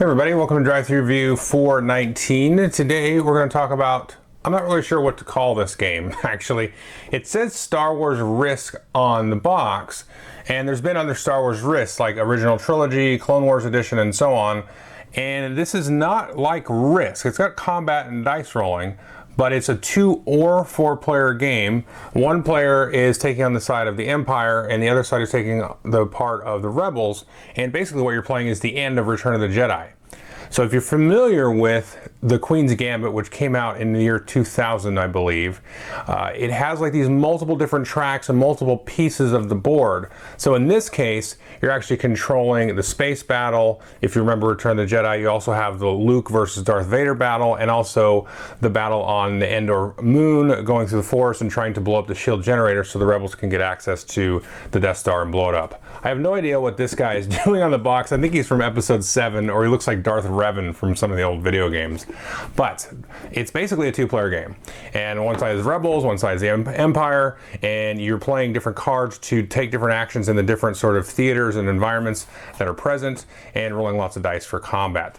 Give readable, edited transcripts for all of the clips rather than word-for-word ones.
everybody, welcome to Drive Thru Review 419. Today we're going to talk about, I'm not really sure what to call this game actually. It says Star Wars Risk on the box, and there's been other Star Wars Risks like Original Trilogy, Clone Wars Edition, and so on. And this is not like Risk. It's got combat and dice rolling, but it's a 2 or 4 player game. One player is taking on the side of the Empire and the other side is taking the part of the Rebels, and basically what you're playing is the end of Return of the Jedi. So if you're familiar with the Queen's Gambit, which came out in the year 2000, I believe, it has like these multiple different tracks and multiple pieces of the board. So in this case, you're actually controlling the space battle. If you remember Return of the Jedi, you also have the Luke versus Darth Vader battle, and also the battle on the Endor moon, going through the forest and trying to blow up the shield generator so the rebels can get access to the Death Star and blow it up. I have no idea what this guy is doing on the box. I think he's from episode 7, or he looks like Darth Revan from some of the old video games. But it's basically a 2-player game. And one side is Rebels, one side is the Empire, and you're playing different cards to take different actions in the different sort of theaters and environments that are present, and rolling lots of dice for combat.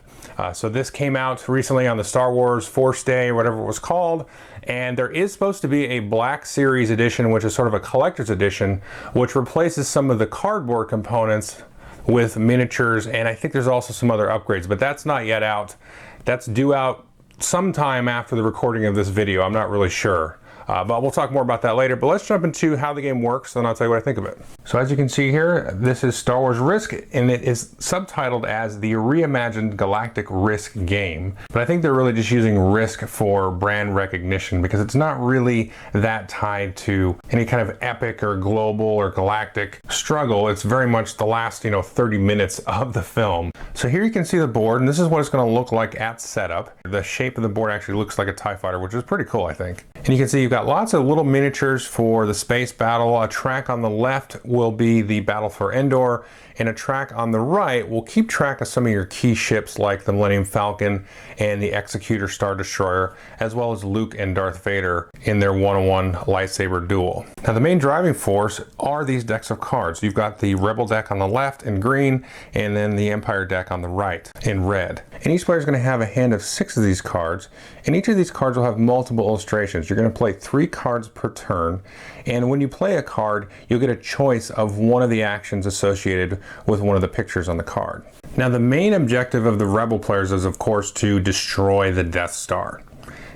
So this came out recently on the Star Wars Force Day, or whatever it was called, and there is supposed to be a Black Series edition, which is sort of a collector's edition, which replaces some of the cardboard components with miniatures, and I think there's also some other upgrades, but that's not yet out. That's due out sometime after the recording of this video. I'm not really sure. But we'll talk more about that later. But let's jump into how the game works, and I'll tell you what I think of it. So as you can see here, this is Star Wars Risk, and it is subtitled as the Reimagined Galactic Risk Game. But I think they're really just using Risk for brand recognition, because it's not really that tied to any kind of epic or global or galactic struggle. It's very much the last, 30 minutes of the film. So here you can see the board, and this is what it's going to look like at setup. The shape of the board actually looks like a TIE fighter, which is pretty cool, I think. And you can see you've got lots of little miniatures for the space battle. A track on the left will be the battle for Endor, and a track on the right will keep track of some of your key ships like the Millennium Falcon and the Executor Star Destroyer, as well as Luke and Darth Vader in their one-on-one lightsaber duel. Now the main driving force are these decks of cards. You've got the Rebel deck on the left in green, and then the Empire deck on the right in red. And each player is going to have a hand of 6 of these cards, and each of these cards will have multiple illustrations. You're going to play 3 cards per turn, and when you play a card, you'll get a choice of one of the actions associated with one of the pictures on the card. Now the main objective of the Rebel players is of course to destroy the Death Star.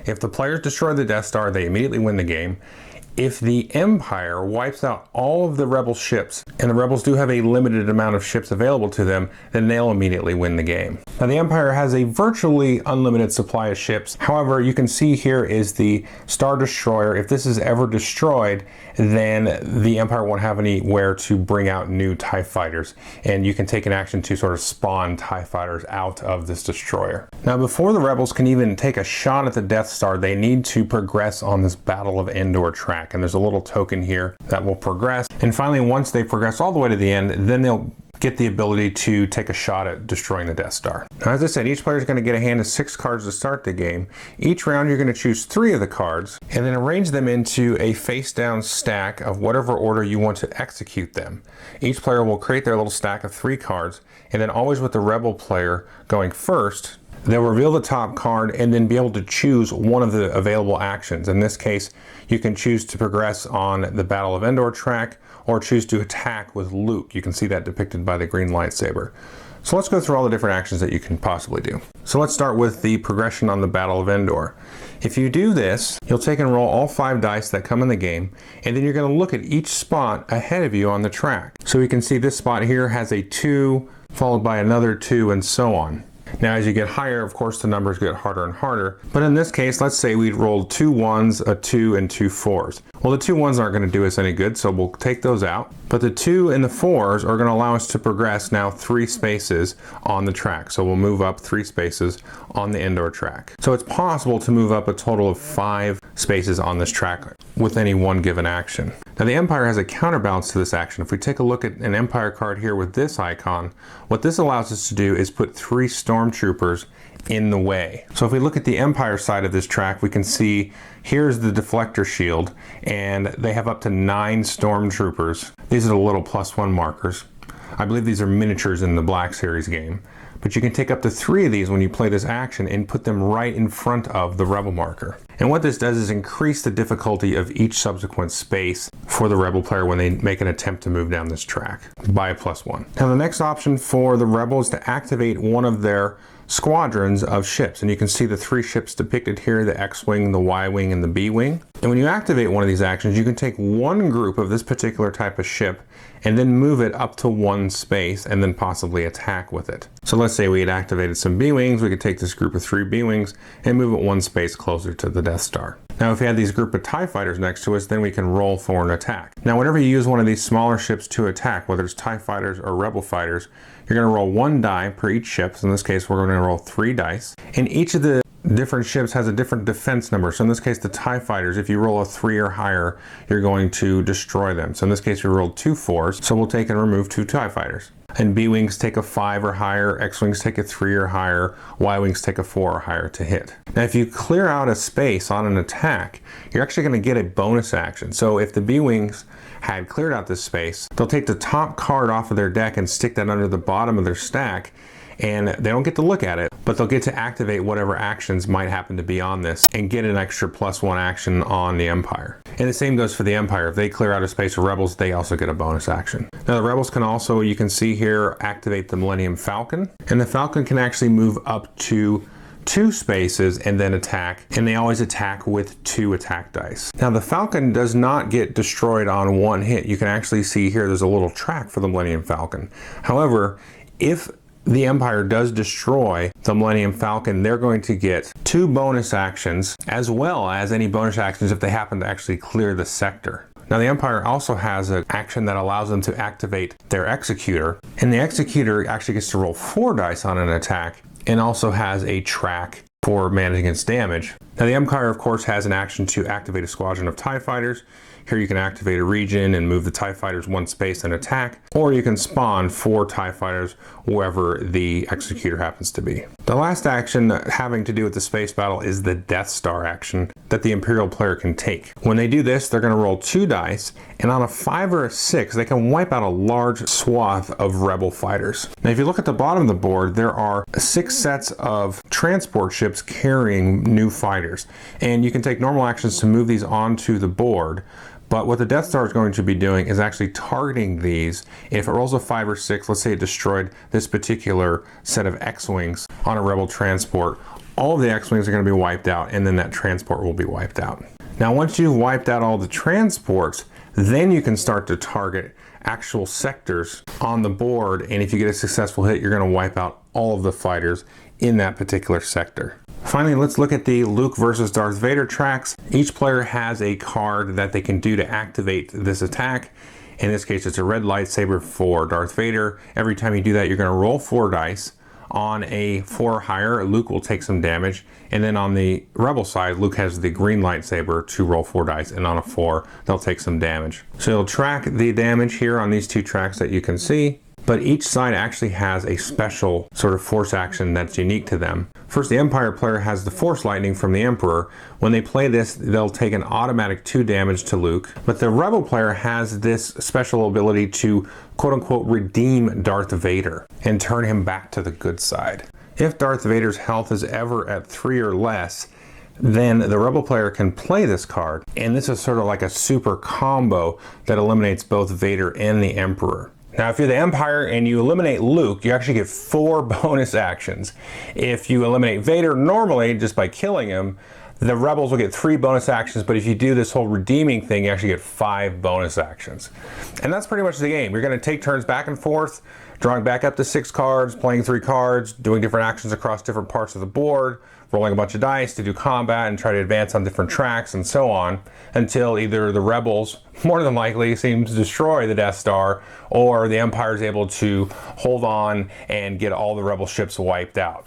If the players destroy the Death Star, they immediately win the game. If the Empire wipes out all of the Rebel ships, and the Rebels do have a limited amount of ships available to them, then they'll immediately win the game. Now the Empire has a virtually unlimited supply of ships. However, you can see here is the Star Destroyer. If this is ever destroyed, then the Empire won't have anywhere to bring out new TIE fighters, and you can take an action to sort of spawn TIE fighters out of this destroyer. Now before the Rebels can even take a shot at the Death Star, they need to progress on this Battle of Endor track, and there's a little token here that will progress. And finally, once they progress all the way to the end, then they'll get the ability to take a shot at destroying the Death Star. Now, as I said, each player is going to get a hand of 6 cards to start the game. Each round you're going to choose 3 of the cards and then arrange them into a face-down stack of whatever order you want to execute them. Each player will create their little stack of 3 cards, and then always with the Rebel player going first, they'll reveal the top card and then be able to choose one of the available actions. In this case, you can choose to progress on the Battle of Endor track, or choose to attack with Luke. You can see that depicted by the green lightsaber. So let's go through all the different actions that you can possibly do. So let's start with the progression on the Battle of Endor. If you do this, you'll take and roll all 5 dice that come in the game, and then you're going to look at each spot ahead of you on the track. So you can see this spot here has a 2, followed by another 2, and so on. Now as you get higher, of course, the numbers get harder and harder. But in this case, let's say we rolled 2 1s, a 2, and 2 4s. Well, the 2 1s aren't going to do us any good, so we'll take those out. But the 2 and the 4s are going to allow us to progress now 3 spaces on the track. So we'll move up 3 spaces on the Endor track. So it's possible to move up a total of 5 spaces on this track with any one given action. Now the Empire has a counterbalance to this action. If we take a look at an Empire card here with this icon, what this allows us to do is put 3 stormtroopers in the way. So if we look at the Empire side of this track, we can see here's the deflector shield, and they have up to 9 stormtroopers. These are the little +1 markers. I believe these are miniatures in the Black Series game. but you can take up to 3 of these when you play this action and put them right in front of the rebel marker. And what this does is increase the difficulty of each subsequent space for the rebel player when they make an attempt to move down this track by a +1. Now the next option for the rebel is to activate one of their squadrons of ships, and you can see the 3 ships depicted here, the X-Wing, the Y-Wing, and the B-Wing. And when you activate one of these actions, you can take one group of this particular type of ship and then move it up to 1 space and then possibly attack with it. So let's say we had activated some B-Wings, we could take this group of 3 B-Wings and move it 1 space closer to the Death Star. Now if we had these group of TIE fighters next to us, then we can roll for an attack. Now whenever you use one of these smaller ships to attack, whether it's TIE fighters or Rebel fighters, you're going to roll 1 die per each ship. So in this case, we're going to roll 3 dice. And each of the different ships has a different defense number. So in this case, the TIE fighters, if you roll a 3 or higher, you're going to destroy them. So in this case, we rolled 2 4s. So we'll take and remove 2 TIE fighters. And B-Wings take a 5 or higher, X-Wings take a 3 or higher, Y-Wings take a 4 or higher to hit. Now if you clear out a space on an attack, you're actually going to get a bonus action. So if the B-Wings had cleared out this space, they'll take the top card off of their deck and stick that under the bottom of their stack, and they don't get to look at it, but they'll get to activate whatever actions might happen to be on this and get an extra +1 action on the Empire. And the same goes for the Empire. If they clear out a space of Rebels, they also get a bonus action. Now the Rebels can also, you can see here, activate the Millennium Falcon, and the Falcon can actually move up to 2 spaces and then attack, and they always attack with 2 attack dice. Now the Falcon does not get destroyed on 1 hit. You can actually see here there's a little track for the Millennium Falcon. However, if the Empire does destroy the Millennium Falcon, they're going to get 2 bonus actions as well as any bonus actions if they happen to actually clear the sector. Now the Empire also has an action that allows them to activate their Executor, and the Executor actually gets to roll 4 dice on an attack and also has a track for managing its damage. Now the Empire of course has an action to activate a squadron of TIE fighters. Here you can activate a region and move the TIE fighters 1 space and attack, or you can spawn 4 TIE fighters wherever the Executor happens to be. The last action having to do with the space battle is the Death Star action that the Imperial player can take. When they do this, they're going to roll 2 dice, and on a 5 or a 6, they can wipe out a large swath of Rebel fighters. Now if you look at the bottom of the board, there are 6 sets of transport ships carrying new fighters, and you can take normal actions to move these onto the board. But what the Death Star is going to be doing is actually targeting these. If it rolls a 5 or 6, let's say it destroyed this particular set of X-Wings on a Rebel transport, all of the X-Wings are going to be wiped out, and then that transport will be wiped out. Now once you've wiped out all the transports, then you can start to target actual sectors on the board, and if you get a successful hit, you're going to wipe out all of the fighters in that particular sector. Finally, let's look at the Luke versus Darth Vader tracks. Each player has a card that they can do to activate this attack. In this case, it's a red lightsaber for Darth Vader. Every time you do that, you're going to roll 4 dice. On a 4 or higher, Luke will take some damage. And then on the Rebel side, Luke has the green lightsaber to roll 4 dice. And on a 4, they'll take some damage. So you'll track the damage here on these 2 tracks that you can see. But each side actually has a special sort of force action that's unique to them. First, the Empire player has the Force Lightning from the Emperor. When they play this, they'll take an automatic 2 damage to Luke. But the Rebel player has this special ability to quote-unquote redeem Darth Vader and turn him back to the good side. If Darth Vader's health is ever at 3 or less, then the Rebel player can play this card. And this is sort of like a super combo that eliminates both Vader and the Emperor. Now, if you're the Empire and you eliminate Luke, you actually get 4 bonus actions. If you eliminate Vader normally, just by killing him, the Rebels will get 3 bonus actions, but if you do this whole redeeming thing, you actually get 5 bonus actions. And that's pretty much the game. You're going to take turns back and forth, drawing back up to 6 cards, playing 3 cards, doing different actions across different parts of the board, rolling a bunch of dice to do combat and try to advance on different tracks and so on, until either the Rebels, more than likely, seem to destroy the Death Star, or the Empire is able to hold on and get all the Rebel ships wiped out.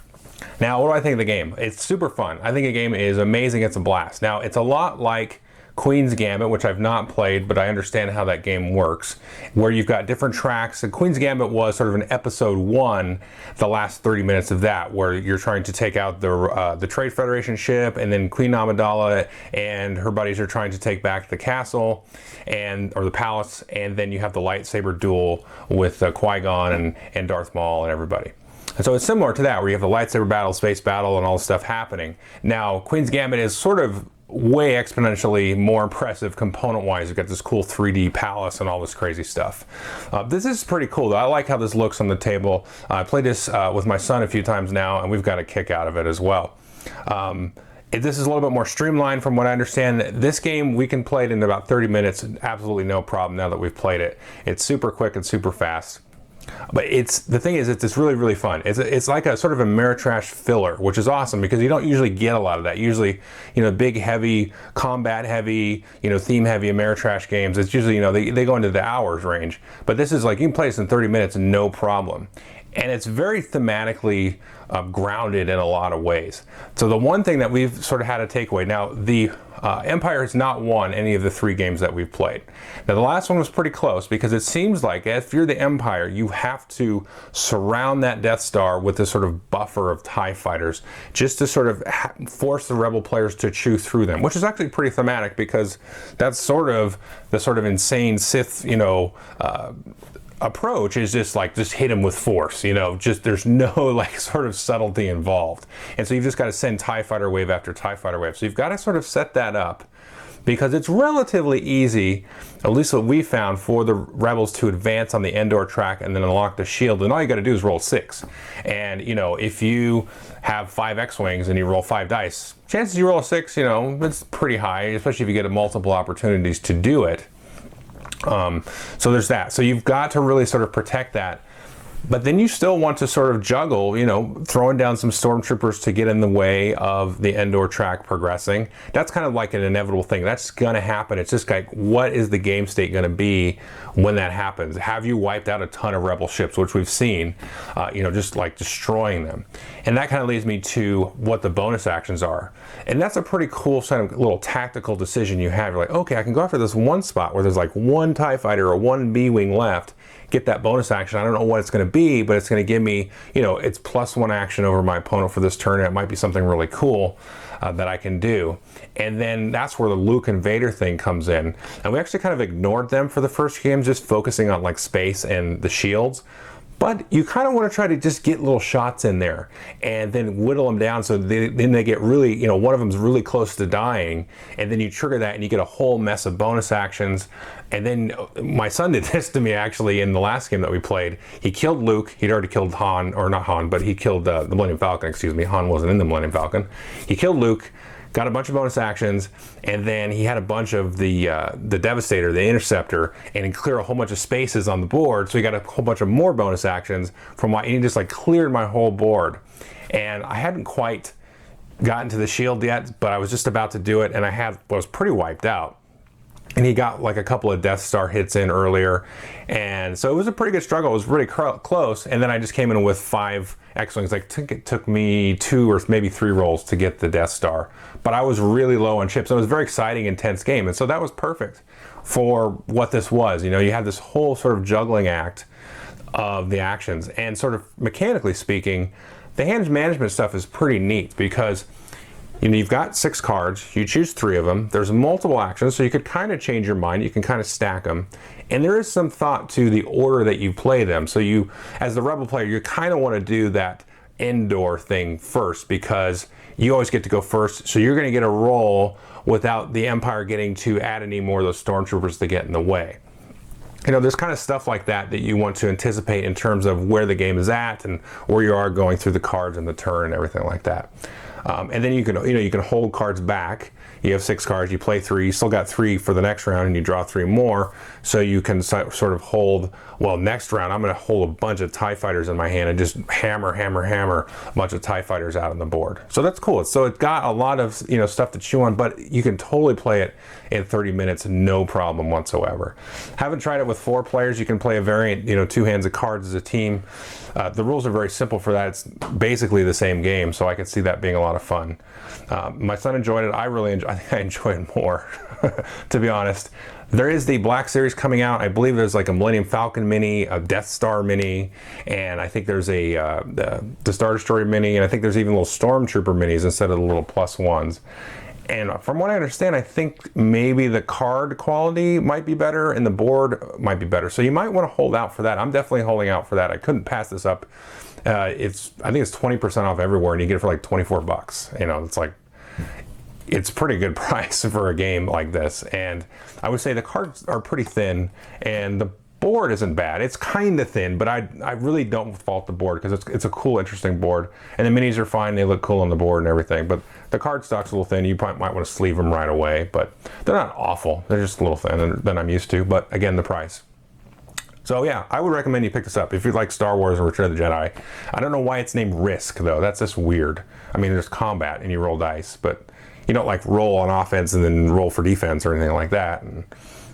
Now, what do I think of the game? It's super fun. I think the game is amazing. It's a blast. Now, it's a lot like Queen's Gambit, which I've not played, but I understand how that game works, where you've got different tracks. And Queen's Gambit was sort of an episode 1, the last 30 minutes of that, where you're trying to take out the Trade Federation ship, and then Queen Amidala and her buddies are trying to take back the castle or the palace, and then you have the lightsaber duel with Qui-Gon and Darth Maul and everybody. And so it's similar to that, where you have the lightsaber battle, space battle, and all this stuff happening. Now, Queen's Gambit is sort of way exponentially more impressive component-wise. You've got this cool 3D palace and all this crazy stuff. This is pretty cool, though. I like how this looks on the table. I played this with my son a few times now, and we've got a kick out of it as well. This is a little bit more streamlined from what I understand. This game, we can play it in about 30 minutes, absolutely no problem now that we've played it. It's super quick and super fast. But the thing is, it's really, really fun. It's like a sort of Ameritrash filler, which is awesome because you don't usually get a lot of that. Usually, big, heavy, combat heavy, theme heavy Ameritrash games, it's usually, they go into the hours range. But this is like, you can play this in 30 minutes, no problem. And it's very thematically grounded in a lot of ways. So the one thing that we've sort of had a takeaway, now the Empire has not won any of the 3 games that we've played. Now the last one was pretty close because it seems like if you're the Empire, you have to surround that Death Star with this sort of buffer of TIE fighters just to sort of force the Rebel players to chew through them, which is actually pretty thematic because that's sort of the sort of insane Sith, approach is just hit him with force, there's no like sort of subtlety involved. And so you've just got to send TIE fighter wave after TIE fighter wave. So you've got to sort of set that up because it's relatively easy, at least what we found, for the Rebels to advance on the Endor track and then unlock the shield. And all you got to do is roll 6. And if you have 5 X-Wings and you roll 5 dice, chances you roll a 6, it's pretty high, especially if you get multiple opportunities to do it. So there's that. So you've got to really sort of protect that. But then you still want to sort of juggle, throwing down some stormtroopers to get in the way of the Endor track progressing. That's kind of like an inevitable thing. That's going to happen. It's just like, what is the game state going to be when that happens? Have you wiped out a ton of Rebel ships, which we've seen, just like destroying them? And that kind of leads me to what the bonus actions are. And that's a pretty cool kind of little tactical decision you have. You're like, okay, I can go after this one spot where there's like 1 TIE fighter or 1 B-Wing left, get that bonus action. I don't know what it's going to be, but it's going to give me, it's +1 action over my opponent for this turn. And it might be something really cool that I can do. And then that's where the Luke and Vader thing comes in. And we actually kind of ignored them for the first game, just focusing on like space and the shields. But you kind of want to try to just get little shots in there and then whittle them down so then they get really, one of them's really close to dying, and then you trigger that and you get a whole mess of bonus actions. And then my son did this to me actually in the last game that we played. He killed Luke. He'd already killed Han, or not Han, but he killed the Millennium Falcon, excuse me. Han wasn't in the Millennium Falcon. He killed Luke, got a bunch of bonus actions, and then he had a bunch of the Devastator, the Interceptor, and he cleared a whole bunch of spaces on the board, so he got a whole bunch of more bonus actions and he just like cleared my whole board. And I hadn't quite gotten to the shield yet, but I was just about to do it, and I was pretty wiped out. And he got like a couple of Death Star hits in earlier. And so it was a pretty good struggle. It was really close. And then I just came in with 5 X-Wings. It took me 2 or maybe 3 rolls to get the Death Star. But I was really low on chips. It was a very exciting, intense game. And so that was perfect for what this was. You had this whole sort of juggling act of the actions. And sort of mechanically speaking, the hand management stuff is pretty neat because you've got 6 cards, you choose 3 of them, there's multiple actions, so you could kind of change your mind, you can kind of stack them, and there is some thought to the order that you play them. So you, as the Rebel player, you kind of want to do that Endor thing first because you always get to go first, so you're going to get a roll without the Empire getting to add any more of those stormtroopers to get in the way. There's kind of stuff like that you want to anticipate in terms of where the game is at and where you are going through the cards and the turn and everything like that. And then you can hold cards back. You have 6 cards, you play 3, you still got 3 for the next round, and you draw 3 more, so you can sort of hold, well, next round I'm going to hold a bunch of TIE fighters in my hand and just hammer a bunch of TIE fighters out on the board. So that's cool. So it's got a lot of stuff to chew on, but you can totally play it in 30 minutes, no problem whatsoever. Haven't tried it with 4 players. You can play a variant, 2 hands of cards as a team. The rules are very simple for that. It's basically the same game, so I could see that being a lot of fun. My son enjoyed it. I think I enjoyed it more, to be honest. There is the Black Series coming out. I believe there's like a Millennium Falcon mini, a Death Star mini, and I think there's the Star Destroyer mini, and I think there's even little Stormtrooper minis instead of the little +1s. And from what I understand, I think maybe the card quality might be better and the board might be better. So you might want to hold out for that. I'm definitely holding out for that. I couldn't pass this up. I think it's 20% off everywhere, and you get it for like 24 bucks. You know, it's pretty good price for a game like this. And I would say the cards are pretty thin, and the board isn't bad. It's kind of thin, but I really don't fault the board because it's a cool, interesting board. And the minis are fine. They look cool on the board and everything. But the card stock's a little thin. You probably might want to sleeve them right away, but they're not awful. They're just a little thinner than I'm used to. But again, the price. So yeah, I would recommend you pick this up if you like Star Wars and Return of the Jedi. I don't know why it's named Risk though. That's just weird. I mean, there's combat and you roll dice, but you don't like roll on offense and then roll for defense or anything like that. And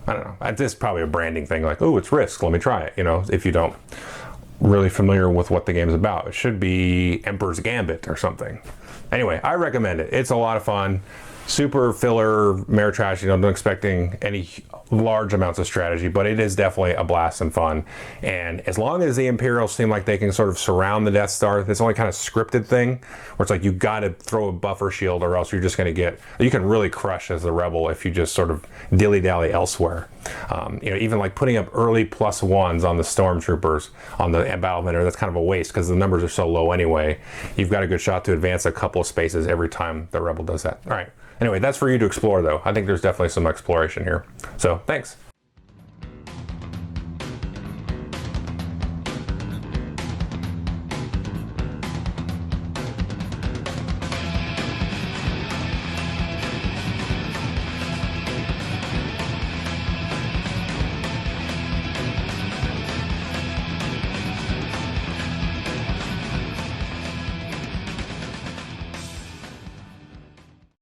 I don't know. It's probably a branding thing, like, oh, it's Risk, let me try it. You know, if you don't really familiar with what the game's about, it should be Emperor's Gambit or something. Anyway, I recommend it. It's a lot of fun. Super filler Ameritrash, you know, not expecting any large amounts of strategy, but it is definitely a blast and fun. And as long as the Imperials seem like they can sort of surround the Death Star, this only kind of scripted thing where it's like you got to throw a buffer shield or else you're just going to you can really crush as a rebel if you just sort of dilly-dally elsewhere. You know, even like putting up early +1s on the stormtroopers on the battle vendor, that's kind of a waste because the numbers are so low anyway. You've got a good shot to advance a couple of spaces every time the rebel does that. All right. Anyway, that's for you to explore though. I think there's definitely some exploration here. So thanks.